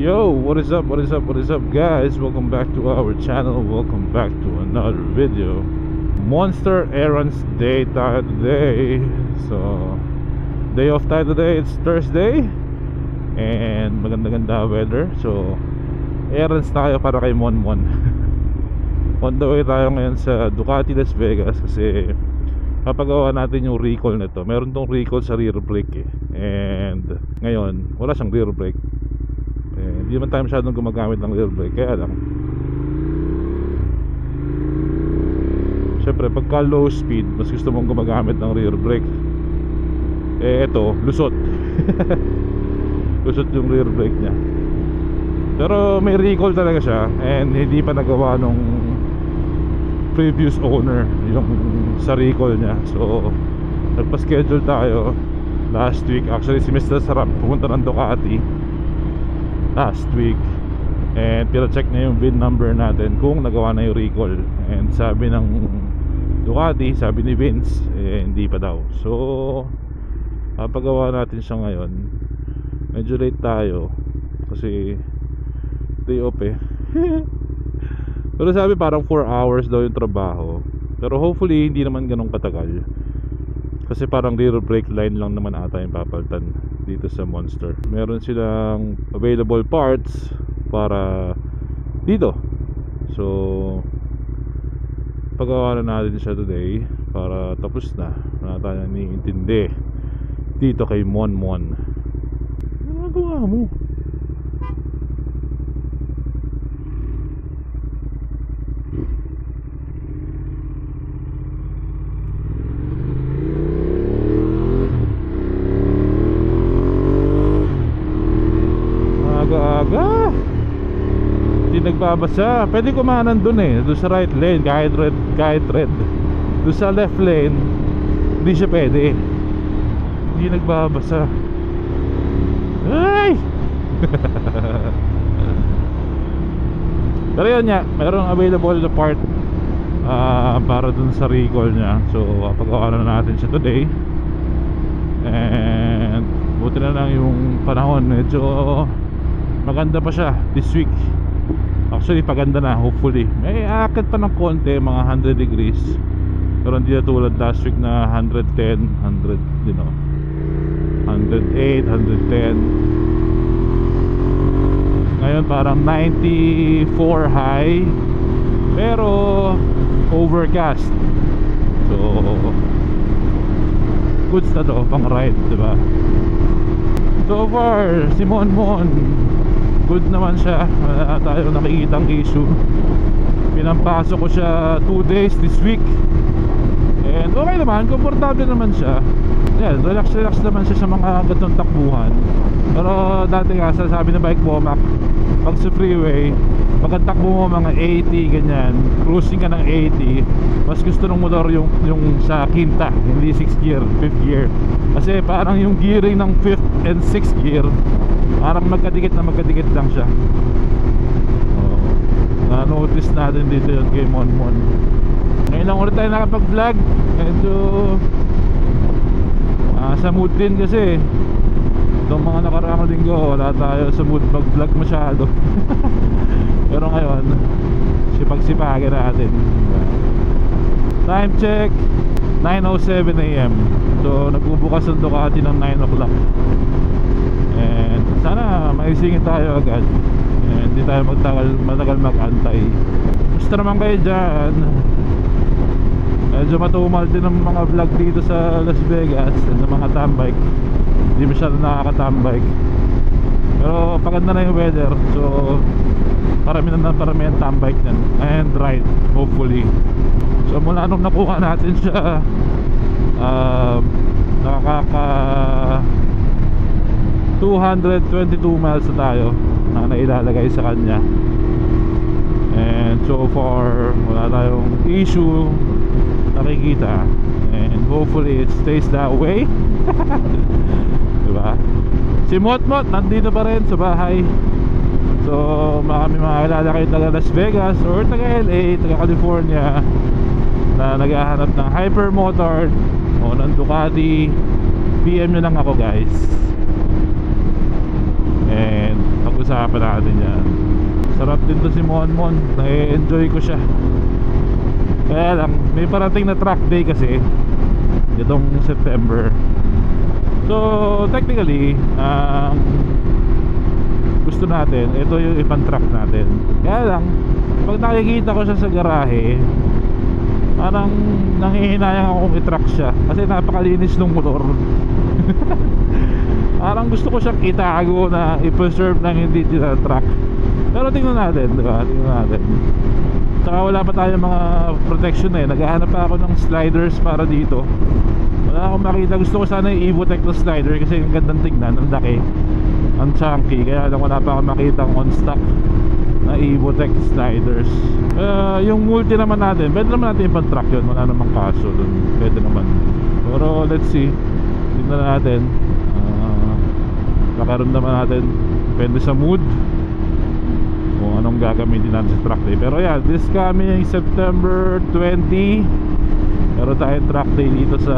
Yo, what is up, what is up, what is up, guys? Welcome back to our channel. Welcome back to another video. Monster Errands Day tayo today. So, day off tayo today. It's Thursday and maganda-ganda weather. So, errands tayo para kay Monmon. On the way tayo ngayon sa Ducati Las Vegas kasi papagawa natin yung recall nito. Meron tong recall sa rear brake and ngayon wala siyang rear brake. Hindi naman tayo masyadong gumagamit ng rear brake, kaya lang syempre pagka low speed mas gusto mong gumagamit ng rear brake. Eto, lusot. Lusot yung rear brake nya. Pero may recall talaga siya and hindi pa nagawa nung previous owner yung sa recall nya. So nagpa-schedule tayo last week. Actually si Mr. Sarap pumunta ng Ducati last week and pina-check na yung VIN number natin kung nagawa na yung recall. And sabi ng Ducati, sabi ni Vince, hindi pa daw. So papagawa natin siya ngayon. Medyo late tayo kasi day off Pero sabi parang 4 hours daw yung trabaho. Pero hopefully hindi naman ganun katagal kasi parang rear brake line lang naman ata yung papalitan dito sa Monster. Meron silang available parts para dito. So pagawa na natin siya today para tapos na. Wala tayong niintindi dito kay Monmon. Ano nagawa mo? Aga-aga hindi nagbabasa. Pwede kumanan dun doon sa right lane kahit red. Doon sa left lane hindi siya pwede, hindi nagbabasa. Ay! Pero yun nga, mayroong available na part para dun sa recall nya. So pagawa na natin siya today. And buti na lang yung panahon, medyo maganda pa siya this week. Actually paganda na, hopefully. May aakit pa ng konti, mga 100 degrees. Pero hindi na tulad last week na 110, 100, you know, 108, 110. Ngayon parang 94 high pero overcast. So goods na to pang ride, diba? So far si Monmon good naman siya. Wala tayong nakikitang issue. Pinampasok ko siya 2 days this week and okay naman, komportable naman siya. Yan, relax naman siya sa mga ganitong takbuhan. Pero dati nga sabi ng bike bomac, pag sa freeway pagkatakbo mo mga 80 ganyan, cruising ka ng 80, mas gusto ng motor yung sa quinta, hindi 6th gear, 5th gear. Kasi parang yung gearing ng 5th and 6th gear parang magkadikit lang siya. Na-notice natin dito yun kay Monmon. Ngayon lang ulit tayo nakapag-vlog. Medyo sa mood din kasi itong mga nakaraang linggo wala tayo sa mood mag-vlog masyado. Pero ngayon sipag-sipagin natin. Time check 9:07 AM. So nagbubukas ang Ducati ng 9 o'clock. And sana maisingin tayo agad and hindi tayo matagal mag-antay. Gusto naman kayo dyan. Medyo matumal din ang mga vlog dito sa Las Vegas and ng mga tambike. Hindi masyado nakaka-tambike. Pero paganda na yung weather, so parami ang tambike yan and ride hopefully. So mula nung nakuha natin siya nakaka 222 miles na tayo na nailalagay sa kanya. And so far wala tayong issue nakikita and hopefully it stays that way. Diba? Si Motmot nandito pa rin sa bahay. So marami makakilala kayo taga Las Vegas or taga LA, taga California na naghahanap ng hypermotor o ng Ducati, PM nyo lang ako guys. And pag Pag-usapan natin yan. Sarap din to si Monmon. Na-enjoy ko siya. Kaya lang, may parating na track day kasi itong September. So technically gusto natin, ito yung ibang track natin. Kaya lang, pag nakikita ko siya sa garahe, parang nanghihinayang akong i-track siya kasi napakalinis ng motor. Parang gusto ko siyang itago na i-preserve ng hindi track. Pero tingnan natin, diba? Tingnan natin. Saka wala pa tayong mga protection eh. Naghahanap pa ako ng sliders para dito. Wala akong makita. Gusto ko sana yung Evotech na slider kasi yung gandang tignan, ang laki, ang chunky. Kaya lang wala pa akong makita on stock na Evotech sliders. Yung multi naman natin, pwede naman natin yung pan-track yun. Wala namang kaso dun. Pwede naman. Pero let's see. Tignan natin. Kakaroon naman natin. Depende sa mood kung anong gagamitin natin sa track day. Pero yeah, this coming September 20, meron tayong track day dito sa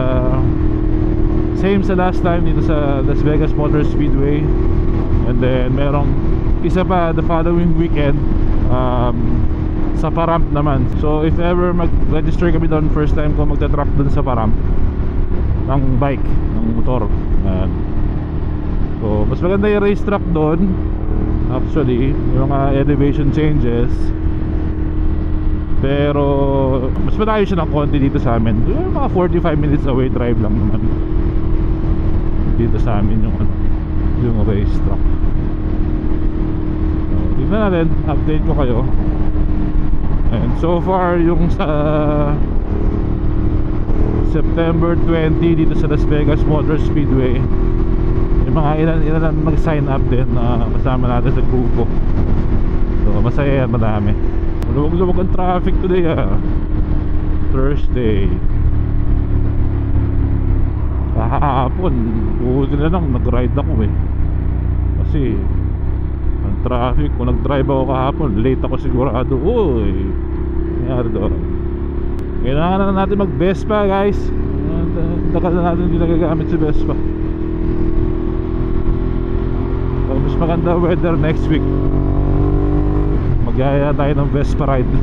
same sa last time dito sa Las Vegas Motor Speedway. And then merong isa pa the following weekend sa Paramp naman. So if ever mag-register kami doon, first time ko magta-track doon sa Paramp ng bike, ng motor. So mas maganda yung racetrack doon. Actually, yung mga elevation changes. Pero mas malayo siya ng konti dito sa amin. Yung mga 45 minutes away drive lang naman dito sa amin yung racetrack. So, tignan natin, update ko kayo. And so far yung sa September 20 dito sa Las Vegas Motor Speedway, yung mga ilan mag-sign up din na kasama natin sa grupo. So masaya yan, madami. Luwag-luwag ang traffic today Thursday. Kahapon buti na lang nag-ride ako kasi ang traffic. Kung nag-drive ako kahapon, late ako sigurado. Uy, nangyari doon. Kailangan na natin mag-Vespa guys. Tagal na natin hindi nagagamit si Vespa. Mas maganda weather next week, magyaya tayo ng Vespa ride.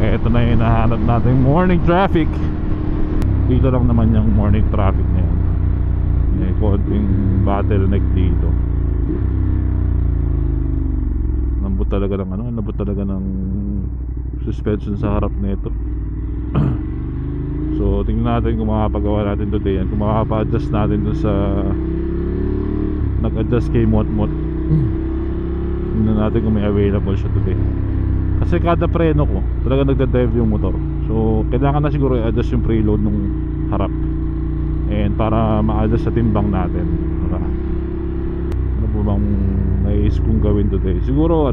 Ito na yung hinahanap natin morning traffic. Dito lang naman yung morning traffic na yan. May konting bottleneck dito. Nambot talaga ng suspension sa harap nito. So tingnan natin kung makapagawa natin today yan, kung makapa-adjust natin dun sa nag-adjust kay Motmot. Tingnan natin kung may available siya today. Kasi kada preno ko talaga nagda-drive yung motor. So kailangan na siguro i-adjust yung preload nung harap. And para ma-adjust sa timbang natin. Ano po bang nais kong gawin today? Siguro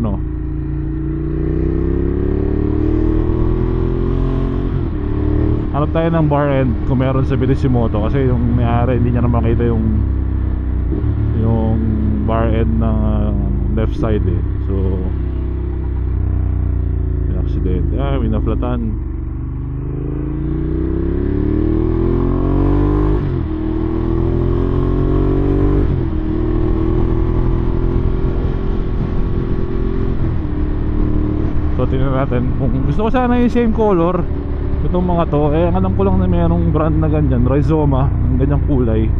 hanap tayo ng bar end kung meron sa Bellissimoto. Kasi yung may-ari hindi niya na makita yung bar end na left side So may accident. May naflatan. So tingnan natin kung gusto ko sana yung same color itong mga to. Ang alam ko lang na mayroong brand na ganyan, Rizoma, ang ganyang kulay.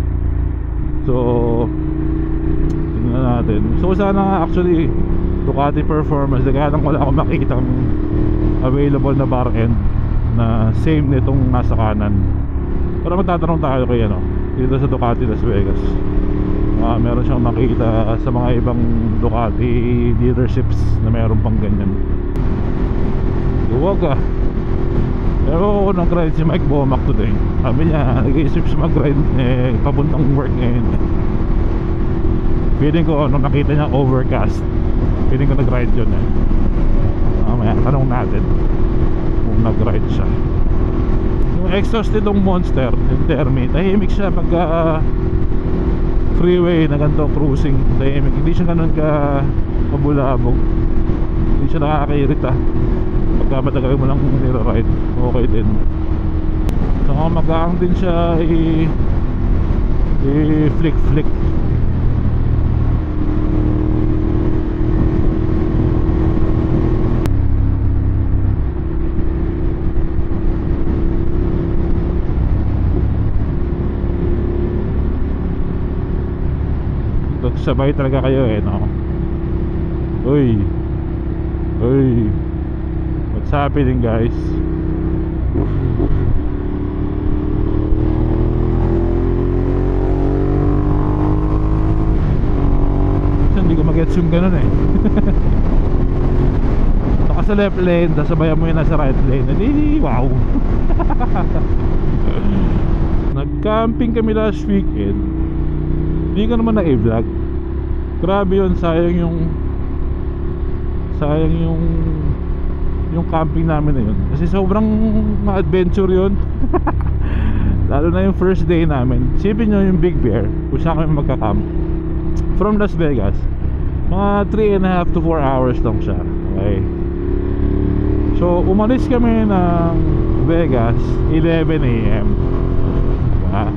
So tingnan natin. So sana actually Ducati Performance, kaya lang wala akong makikitang available na bar end na same nitong nasa kanan. Pero magtatanong tayo kay dito sa Ducati Las Vegas. Meron siyang makita sa mga ibang Ducati dealerships na meron pang ganyan. Huwag pero ako nag-ride si Mike Bomac today. Sabi niya nag-isip siya mag-ride papuntang work ngayon. Feeling ko nung nakita niya overcast, feeling ko nag-ride yun mamaya tanong natin kung nag-ride siya. Yung exhaust nitong Monster, yung Termi, tahimik siya pagka freeway na ganito, cruising. Tahimik, hindi siya ganun ka mabulabog, hindi siya nakakairita. Pagka matagal mo lang nire-ride, okay din. Saka magaang din siya i-flick-flick. magsabay talaga kayo eh, no? Uy, uy, what's happening guys? Hindi ko mag-gets yung ganun eh. Saka sa left lane, tapos sabayan mo yun nasa right lane. Hindi, wow. Nag-camping kami last weekend. Hindi ko naman na-vlog. Grabe yun, sayang yung camping namin na yun. Kasi sobrang ma-adventure yun. Lalo na yung first day namin. Sipin nyo yung Big Bear, kung saan kami magka-camp from Las Vegas. Mga 3.5 to 4 hours lang siya. Okay. So umalis kami ng Vegas 11 AM. Diba?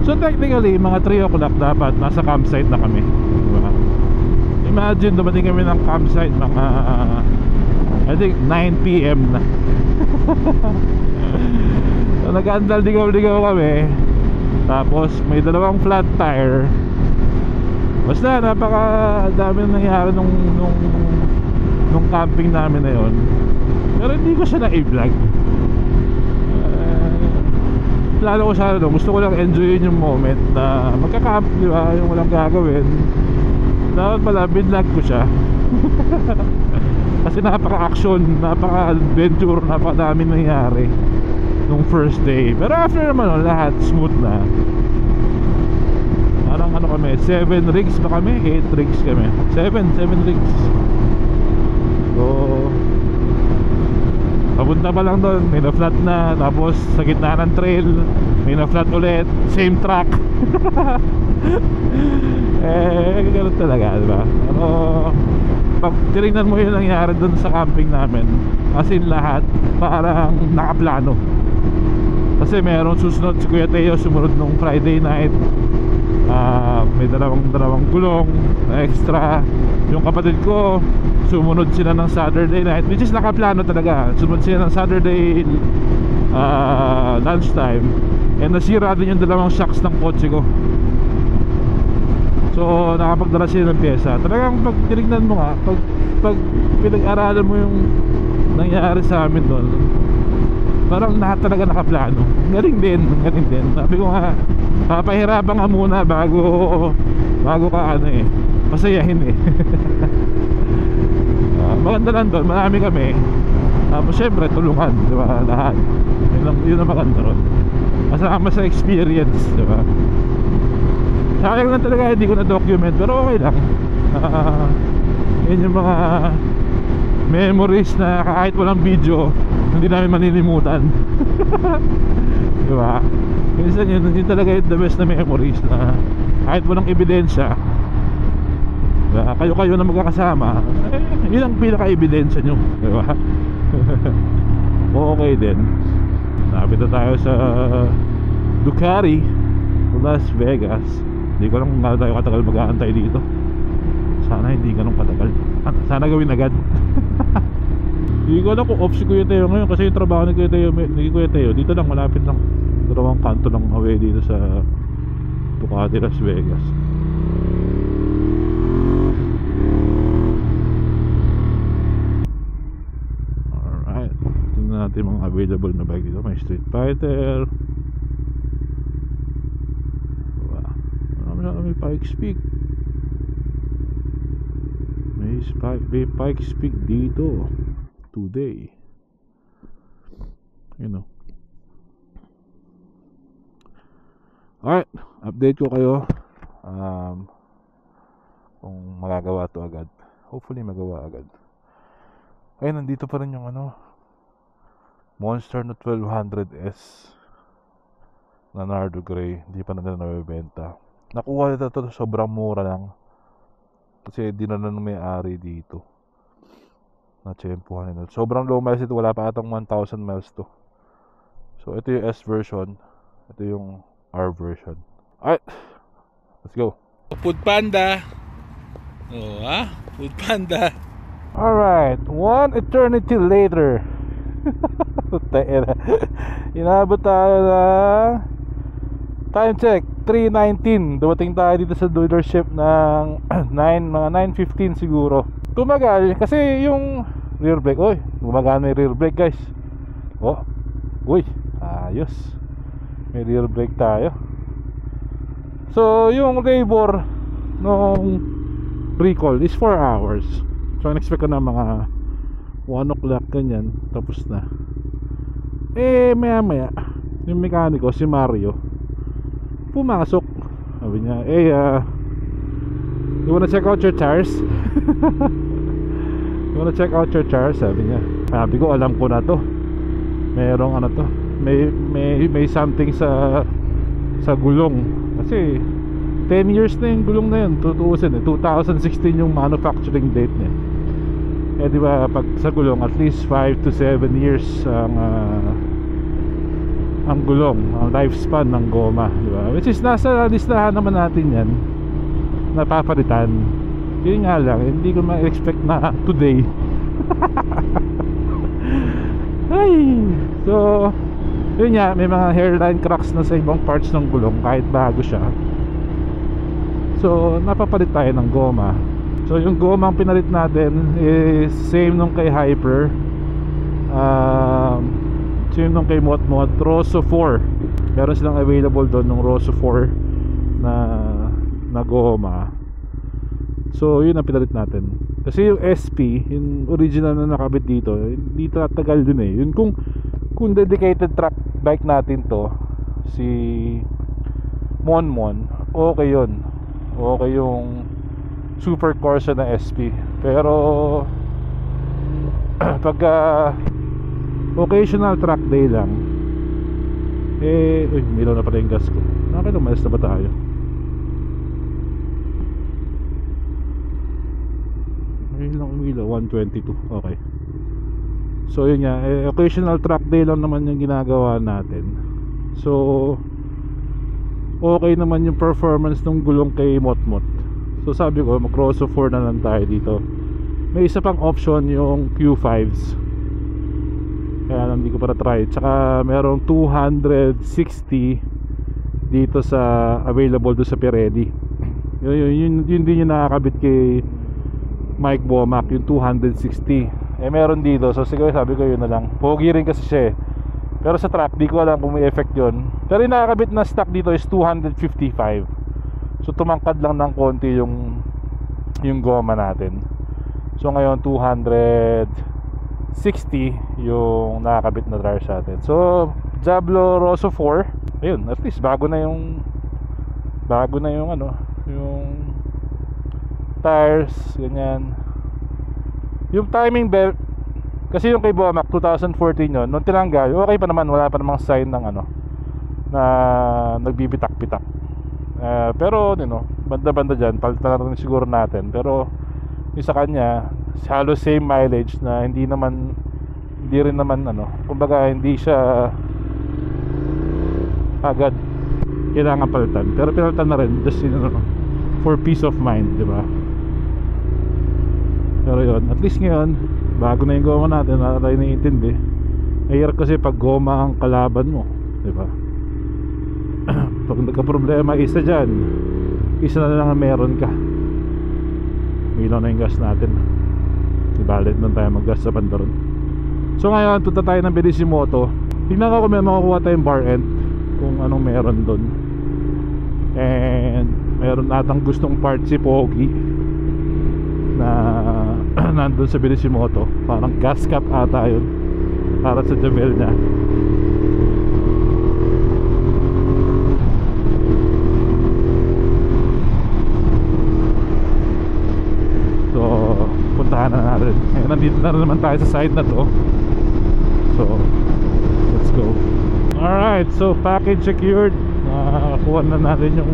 So technically mga 3 o'clock dapat nasa campsite na kami. Diba? Imagine dumating kami ng campsite mga I think 9 PM na. So nag-andal digaw-digaw kami. Tapos may dalawang flat tire. Basta napaka dami nangyari nung camping namin na yon. Pero hindi ko siya na-vlog. Plano ko sana doon, gusto ko lang enjoyin yung moment na magka-camp, di ba? Yung walang gagawin. Dapat pala binlog ko siya. Kasi napaka-action, napaka-adventure, napaka-dami nangyari nung first day. Pero after naman lahat smooth na. Parang ano kami, 7 rigs ba kami? 8 rigs kami. 7 rigs. So papunta pa lang doon, may na-flat na. Tapos sa gitna ng trail, may na-flat ulit. Same track. Ganoon talaga, diba? Pero pag tinignan mo yung nangyari doon sa camping namin, as in lahat parang nakaplano. Kasi meron susunod si Kuya Teo, sumunod nung Friday night. May dalawang gulong na extra. Yung kapatid ko sumunod sila ng Saturday night, which is nakaplano talaga. Sumunod sila ng Saturday lunchtime. And nasira din yung dalawang shocks ng kotse ko. So nakapagdala sila ng pyesa. Talagang pag tinignan mo nga, pag pinag-aralan mo yung nangyari sa amin doon, parang lahat talaga nakaplano. Galing din. Sabi ko nga, papahirapan nga muna bago ka pasayahin eh. Maganda lang doon, marami kami. Tapos syempre tulungan, di ba? Lahat. Yun ang maganda ron. Masama sa experience, di ba? Sayang lang talaga hindi ko na-document, pero okay lang. Yun yung mga memories na kahit walang video hindi namin manilimutan. Diba? Minsan yun talaga yung the best na memories na kahit walang ebidensya, diba? Kayo na magkakasama, yun ang pinaka-ebidensya nyo, diba? Okay din. Napita tayo sa Ducati, Las Vegas. Hindi ko lang kung tayo katagal mag-aantay dito. Sana hindi ganun katagal. Sana gawin agad. Hindi ko alam kung off si Kuya Teo ngayon, kasi yung trabaho ni Kuya Teo dito lang, malapit lang, dalawang kanto lang away dito sa Ducati Las Vegas. Alright, tingnan natin mga available na bike dito. May Street Fighter, may Pikes Peak, may Pikes Peak dito today, you know. Alright, update ko kayo kung magagawa to agad. Hopefully magawa agad. Ayun, nandito pa rin yung Monster na 1200S na Nardo Gray. Hindi pa na nabibenta. Nakuha nito to sobrang mura lang, kasi dinala ng may-ari dito. Na-tsempuhan nila. Sobrang low miles ito, wala pa atang 1,000 miles to. So ito yung S version, ito yung R version. Alright, let's go. Food Panda. Food Panda. Alright, one eternity later. Inabot tayo ng Time check 3:19. Dumating tayo dito sa dealership ng 9, mga 9:15 siguro. Tumagal kasi yung rear brake. Oy, gumagana yung rear brake guys. Oh, uy, ayos. May rear brake tayo. So yung labor nung recall is 4 hours. So expect ko na mga 1 o'clock ganyan, tapos na. Maya maya yung mekaniko, si Mario, pumasok. Sabi niya, you wanna check out your tires? You wanna check out your tires? Sabi niya. Sabi ko, alam ko na to. Merong ano to, may something sa gulong. Kasi 10 years na yung gulong na yun. 2016 yung manufacturing date niya. Di ba, pag sa gulong at least 5 to 7 years ang gulong, ang lifespan ng goma, di ba? Which is nasa listahan naman natin yan, napapalitan. Yun nga lang, hindi ko ma-expect na today. Ay, so yun nga, may mga hairline cracks na sa ibang parts ng gulong kahit bago siya. So napapalit tayo ng goma. So yung goma ang pinalit natin is same nung kay Hyper, same nung kay Motmot, Rosso 4. Meron silang available doon ng Rosso 4 na goma. So yun ang pinalit natin. Kasi yung SP, yung original na nakabit dito, hindi tatagal dun eh. Yun kung dedicated track bike natin to, si Monmon, okay yun. Okay yung Super Corsa na SP. Pero pagka occasional track day lang, uy, milaw na pala yung gas ko. Nakakailumayas na ba tayo? Ilang umilaw? 122. Okay. So yun nga, occasional track day lang naman yung ginagawa natin. So okay naman yung performance ng gulong kay Motmot. So sabi ko, mag Rosso 4 na lang tayo dito. May isa pang option yung Q5s, kaya lang hindi ko para try. Tsaka merong 260 dito sa available do sa Pirelli. Yun din yung nakakabit kay Mike Bomac, yung 260. Meron dito, so siguro sabi ko yun na lang. Pogi rin kasi siya eh. Pero sa track, di ko alam kung may effect yun. Pero yung nakakabit na stock dito is 255. So tumangkad lang ng konti yung goma natin. So ngayon 260 yung nakakabit na tires natin. So Diablo Rosso 4, ayun, at least bago na yung ano, yung tires, ganyan. Yung timing belt, kasi yung kay Bomac 2014 yun, nung tinanggal, okay pa naman, wala pa namang sign ng ano, na nagbibitak-bitak. Pero banda-banda dyan, palitan na rin siguro natin. Pero yung sa kanya, halos same mileage na hindi rin naman ano, kumbaga hindi siya agad kailangan palitan. Pero pinalitan na rin, just for peace of mind, di ba? Pero yun, at least ngayon bago na yung goma natin, na tayo naiintindi. Mahirap kasi pag goma ang kalaban mo, di ba? Pag nagka-problema isa dyan, isa na lang ang meron ka. Milaw na yung gas natin. Ibalit nun tayo mag-gas sa Pandaron. So ngayon, punta tayo ng Bellissimoto. Tingnan ko kung may makukuha tayong bar end, kung anong meron dun. And meron atang gustong part si Pogi na nandun sa Bellissimoto. Parang gas cap ata yun, para sa Javel niya. So puntahan na natin. Nandito na rin naman tayo sa side na to. So let's go. Alright, so package secured. Nakakuha na natin yung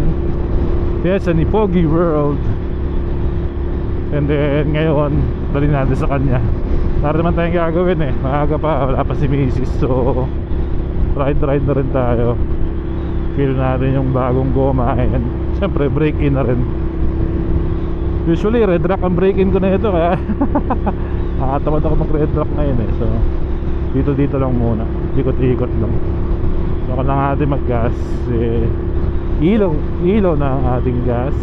pyesa ni Pogi World. And then ngayon, dali natin sa kanya. Para naman tayong gagawin eh. Maaga pa, wala pa si Mrs. So ride na rin tayo. Feel natin yung bagong goma. And syempre break in na rin. Usually red rock ang break in ko na ito, kaya nakatamad ako mag red rock ngayon eh. So dito lang muna, ikot-ikot lang. So kung lang natin mag gas Ilaw na ang ating gas.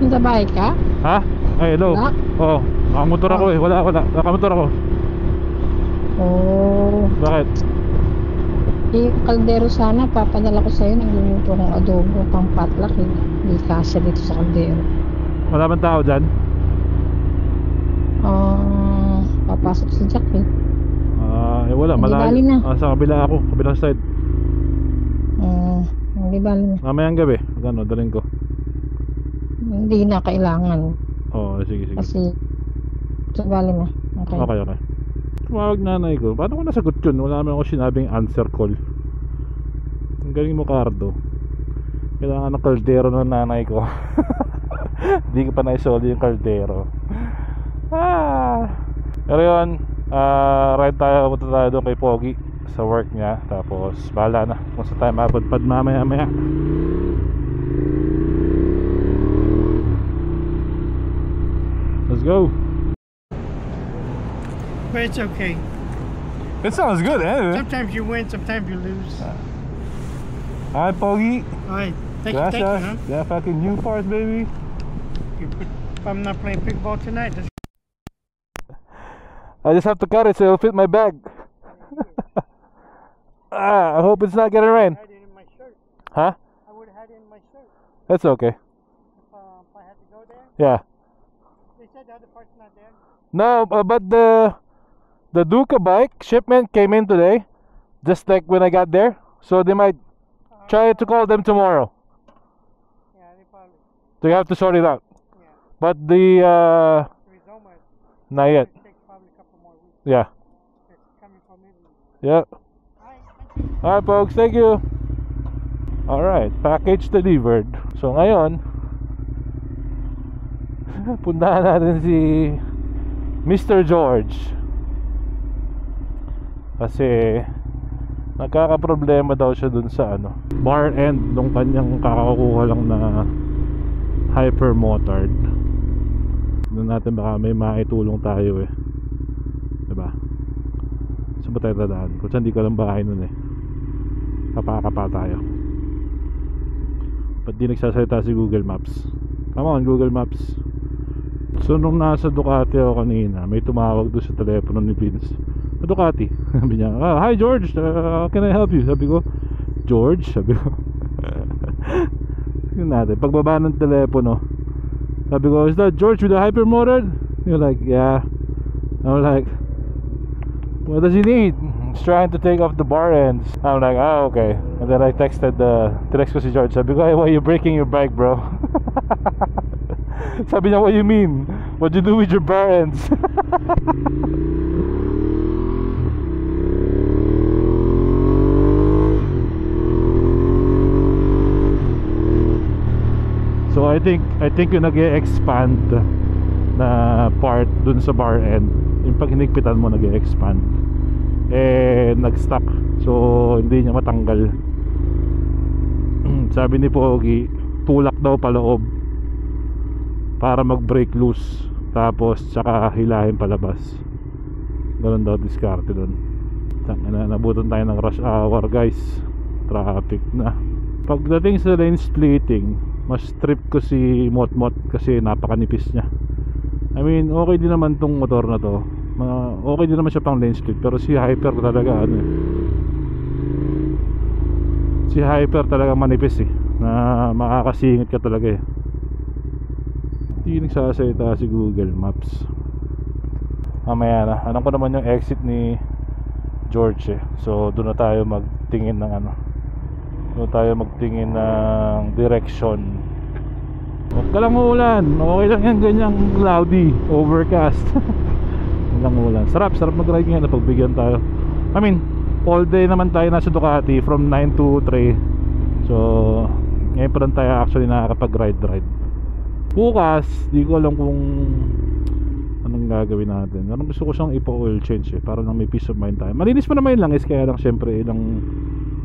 Nasa bahay ka? Ha? Ay, hello. Wala? Oo, nakamotor ako eh. Wala, nakamotor ako. Oh. Bakit? Kaldero sana, papadala ko sa'yo. Nagluluto ng adobo pang patlak eh. Hindi kasya dito sa kaldero. Wala bang tao dyan? Papasok si Jack eh. Wala, Hindi malayo. bali na. Sa kabila ako, kabilang side. Hindi bali na. Mamayang gabi, gano'n, daling ko. Hindi na kailangan. Oo, sige. Kasi, sa bali na. Okay. Okay. Tumawag nanay ko. Paano ko nasagot yun? Wala naman ako sinabing answer call. Ang galing mo, Cardo. Kailangan ng kaldero ng nanay ko. Hindi ko pa naisoli yung kaldero. Pero yun, ride tayo, punta tayo doon kay Pogi sa work niya. Tapos bahala na kung saan tayo mapadpad mamaya. Let's go. But it's okay. It sounds good, eh? Sometimes you win, sometimes you lose. Hi, Pogi. All right. Thank you, Gracias. huh? Yeah, fucking new parts, baby. If I'm not playing pickleball tonight, that's I just have to cut it so it'll fit my bag. I hope it's not gonna rain. I had it in my shirt. Huh? I would have had it in my shirt That's okay. if I had to go there. Yeah. They said the other part's not there. No, but the Duca bike shipment came in today, just like when I got there. So they might try to call them tomorrow. Yeah, they probably. So you have to sort it out. Yeah. But the Rizoma, not yet. it takes probably a couple more weeks. Yeah. It's coming from Italy. Yeah. All right, thank you. Alright folks, thank you. Alright, package delivered. So ngayon, puntahan natin si Mr. George. Kasi nagkakaproblema daw siya dun sa bar end nung kanyang kakakuha lang na hyper motard. Doon natin baka may maitulong tayo eh. Diba? Saan ba tayo dadaan? Kung saan di ko alam bahay nun eh. Kapakapa tayo. Ba't di nagsasalita si Google Maps? Come on Google Maps. So nung nasa Ducati ako kanina, may tumawag doon sa telepono ni Vince. Ducati. Sabi niya, hi George, how can I help you? Sabi ko, George? Sabi ko. Yun natin, pagbaba ng telepono, sabi ko, is that George with the hypermotor? You're like, yeah. I'm like, what does he need? He's trying to take off the bar ends. I'm like, okay. And then I texted text ko si George. Sabi ko, hey, why are you breaking your bike, bro? Sabi niya, what do you mean? What do you do with your bar ends? So I think yung nag-e-expand na part dun sa bar end, yung pag hinigpitan mo nag-e-expand, nag-stuck. So hindi niya matanggal. Sabi ni Pogi, tulak daw paloob para mag-break loose, tapos saka hilahin palabas. Ganun daw diskarte dun. Nabutan tayo ng rush hour guys. Traffic na. Pagdating sa lane splitting, mas trip ko si Motmot kasi napakanipis niya. I mean, okay din naman tong motor na to. Okay din naman siya pang lane split, pero si Hyper talaga si Hyper talaga manipis eh, na makakasingit ka talaga eh. Hindi nagsasalita si Google Maps. Mamaya na, alam ko naman yung exit ni George eh. So doon na tayo magtingin ng direction. Huwag ka lang uulan, okay lang yan, ganyang cloudy, overcast. Walang ulan, sarap mag-ride ngayon na pagbigyan tayo. I mean, all day naman tayo nasa Ducati from 9 to 3. So ngayon pa lang tayo actually nakakapag-ride. Bukas, di ko alam kung anong gagawin natin. Anong gusto ko siyang ipa-oil change eh, para lang may peace of mind tayo. Malinis pa naman yun lang, kaya lang syempre ilang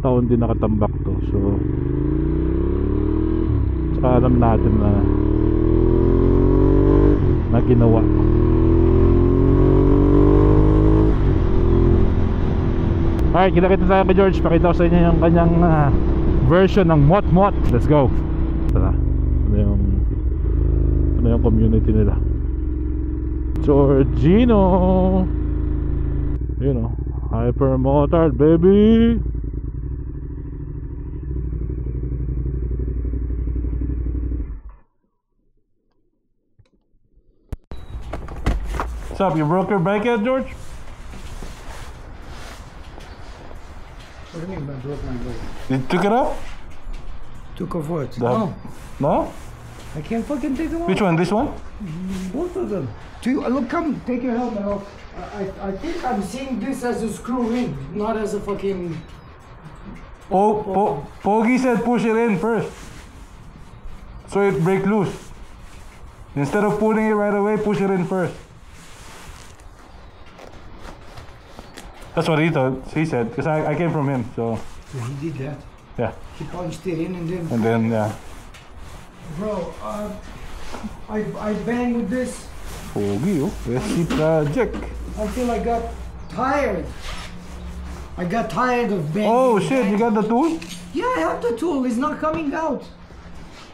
taon din nakatambak to. So saka alam natin na ginawa. Alright, kita tayo kay George. Pakita ko sa inyo yung kanyang version ng Mot-Mot. Let's go. Tara. Ano yung community nila? Giorgino. You know, Hypermotard baby. What's up? You broke your bike yet, George? What do you mean I broke my leg? You took it up? Took off what? The- No? I can't fucking take them off. Which one? This one? Both of them. Look, come, take your helmet off. I think I'm seeing this as a screw in, not as a fucking... Pogi said push it in first, so it break loose. Instead of pulling it right away, push it in first. That's what he thought. He said, because I came from him, so So he did that. yeah. He punched it in and then... Yeah. Bro, I banged with this Pogi, oh. Rescue project. until I got tired. I got tired of banging. Oh shit, you got the tool? Yeah, I have the tool. It's not coming out.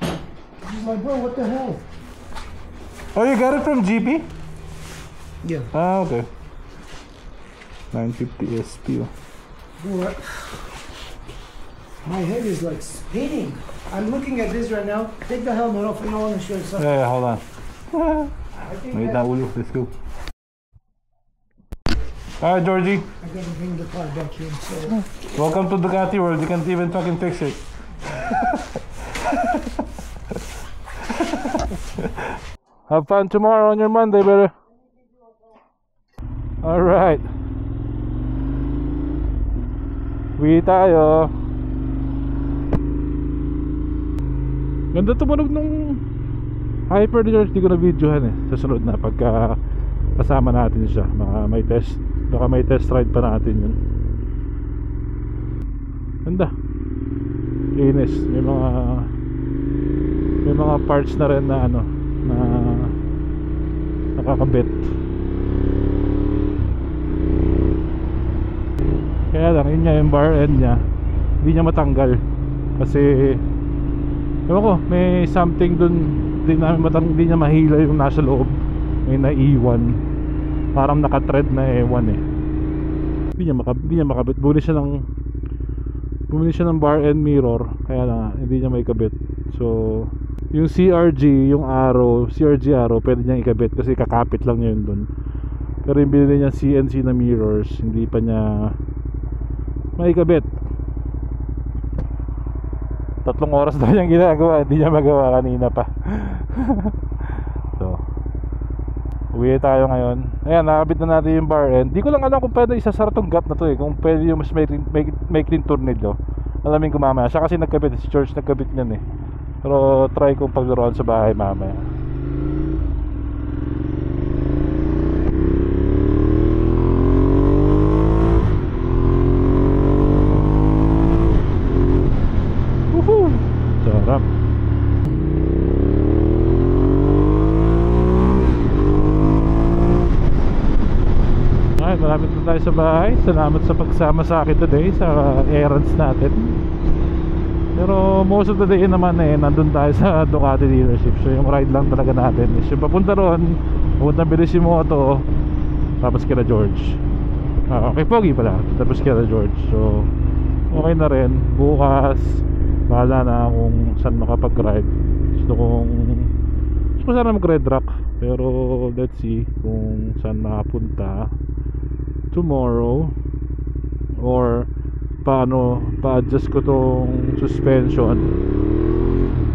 He's like, bro, what the hell? Oh, you got it from GP? Yeah. Ah, okay. 950 SP. Oh. Bro, my head is like spinning. I'm looking at this right now. Take the helmet off and I want to show you something. Yeah, hold on. I think Wait, that, that ulo. Let's go. Alright, Georgie. I gotta bring the car back in. So Welcome to Ducati world. You can't even fucking fix it. Have fun tomorrow on your Monday, brother. Alright. Uwi tayo. Ganda tumunog nung Hyper ni George. Di ko na videohan eh. Sa sunod na pagka kasama natin siya. Baka may test ride pa natin yun. Ganda. Linis. May mga parts na rin na na nakakabit. Kaya lang yun nga, yung bar end nya hindi niya matanggal kasi ewan ko, may something dun hindi niya mahila yung nasa loob. May naiwan, parang naka-thread na ewan eh. Hindi niya makabit. Bumili siya ng bar end mirror, kaya lang hindi niya maikabit. So yung CRG arrow pwede niyang ikabit kasi kakapit lang niya yun dun. Pero yung binili niya CNC na mirrors, hindi pa niya maikabit. 3 oras daw niyang ginagawa, hindi niya magawa kanina pa. So uwi tayo ngayon. Ayan, nakabit na natin yung bar end. Di ko lang alam kung pwede isasara tong gap na to eh, kung pwede yung mas may clean tornilyo. Alamin ko mamaya. Siya kasi nagkabit, si George nagkabit niyan eh. Pero try kong paglaruan sa bahay mamaya. Woohoo! Sarap. Alright, malapit na tayo sa bahay. Salamat sa pagsama sa akin today sa errands natin. Pero most of the day naman nandun tayo sa Ducati dealership. So yung ride lang talaga natin is yung papunta ron, papunta Bellissimoto, tapos kila George. Okay, Pogi pala, tapos kila George. So okay na rin. Bukas bahala na kung saan makapag-ride. Gusto ko sana mag-red rock, pero let's see kung saan makapunta tomorrow, or pa-adjust ko tong suspension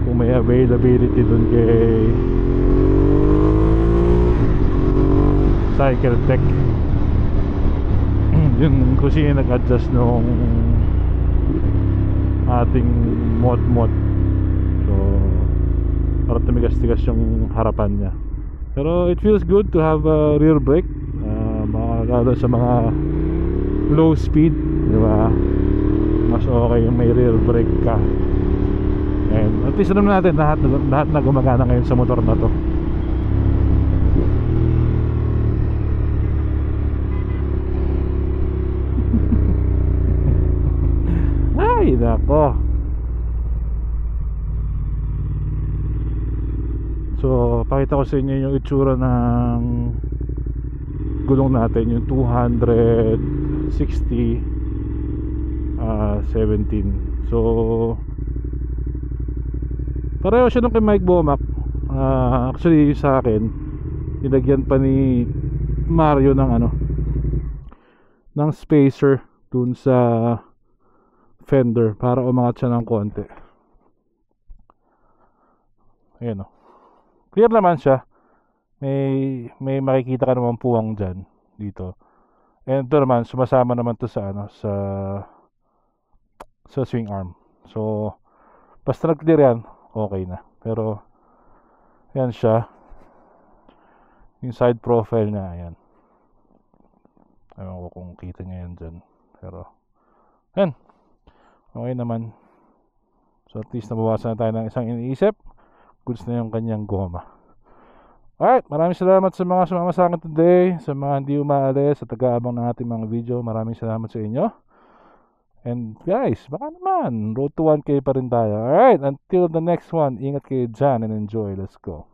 kung may availability dun kay Cycle Tech. Yun kung sino nag-adjust nung ating Mot-Mot. So parang tumigas-tigas yung harapan niya, pero it feels good to have a rear brake, lalo sa mga low speed, di ba? Mas okay yung may rear brake ka. And at least alam natin lahat na gumagana ngayon sa motor na to. Ay nako, Pakita ko sa inyo yung itsura ng gulong natin, yung 260 17. So pareho siya nung kay Mike Bomac. Actually sa akin nilagyan pa ni Mario ng ng spacer dun sa fender para umangat siya ng konti. Ayan o, clear naman siya. May makikita ka naman puwang dyan dito. And ito naman sumasama naman to sa sa swing arm. So basta nag-clear yan, okay na. Pero yan siya, yung side profile niya, ayan. Ewan ko kung kita niya yan dyan, pero yan, okay naman. So at least nabawasan na tayo ng isang iniisip. Goods na yung kanyang goma. Alright, maraming salamat sa mga sumama sa akin today. Sa mga hindi umaalis, sa taga-abang ng ating mga video, maraming salamat sa inyo. And guys, baka naman road to 1K pa rin tayo. Alright, until the next one, ingat kayo dyan and enjoy. Let's go.